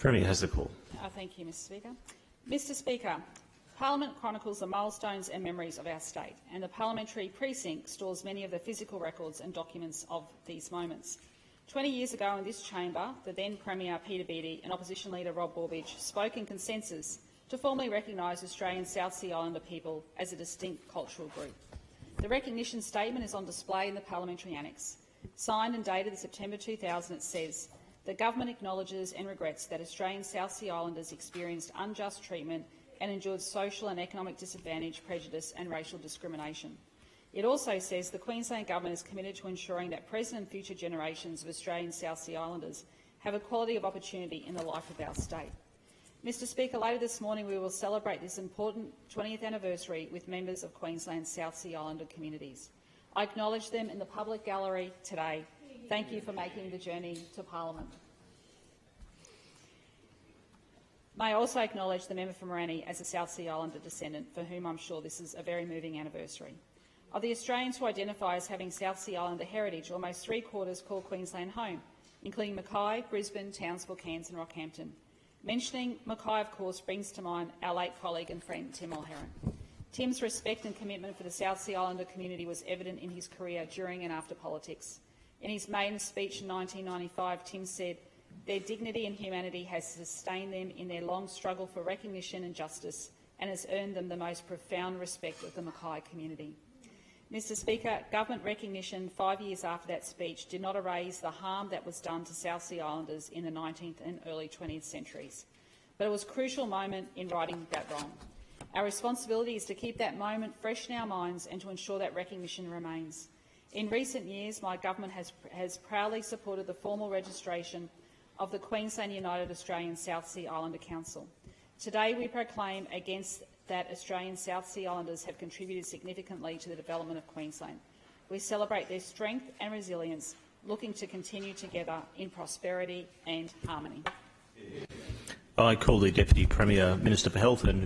Premier has the call. Thank you, Mr Speaker. Mr Speaker, Parliament chronicles the milestones and memories of our state, and the parliamentary precinct stores many of the physical records and documents of these moments. 20 years ago in this chamber, the then Premier Peter Beattie and Opposition Leader Rob Borbidge spoke in consensus to formally recognise Australian South Sea Islander people as a distinct cultural group. The recognition statement is on display in the parliamentary annex. Signed and dated September 2000, it says, "The government acknowledges and regrets that Australian South Sea Islanders experienced unjust treatment and endured social and economic disadvantage, prejudice and racial discrimination." It also says the Queensland Government is committed to ensuring that present and future generations of Australian South Sea Islanders have equality of opportunity in the life of our state. Mr Speaker, later this morning we will celebrate this important 20th anniversary with members of Queensland's South Sea Islander communities. I acknowledge them in the public gallery today. Thank you for making the journey to Parliament. May I also acknowledge the member for Morani as a South Sea Islander descendant, for whom I'm sure this is a very moving anniversary. Of the Australians who identify as having South Sea Islander heritage, almost three-quarters call Queensland home, including Mackay, Brisbane, Townsville, Cairns and Rockhampton. Mentioning Mackay, of course, brings to mind our late colleague and friend Tim Mulheron. Tim's respect and commitment for the South Sea Islander community was evident in his career during and after politics. In his maiden speech in 1995, Tim said, "Their dignity and humanity has sustained them in their long struggle for recognition and justice and has earned them the most profound respect of the Mackay community." Mr Speaker, government recognition 5 years after that speech did not erase the harm that was done to South Sea Islanders in the 19th and early 20th centuries, but it was a crucial moment in righting that wrong. Our responsibility is to keep that moment fresh in our minds and to ensure that recognition remains. In recent years, my government has proudly supported the formal registration of the Queensland United Australian South Sea Islander Council. Today we proclaim against that Australian South Sea Islanders have contributed significantly to the development of Queensland. We celebrate their strength and resilience, looking to continue together in prosperity and harmony. I call the Deputy Premier, Minister for Health and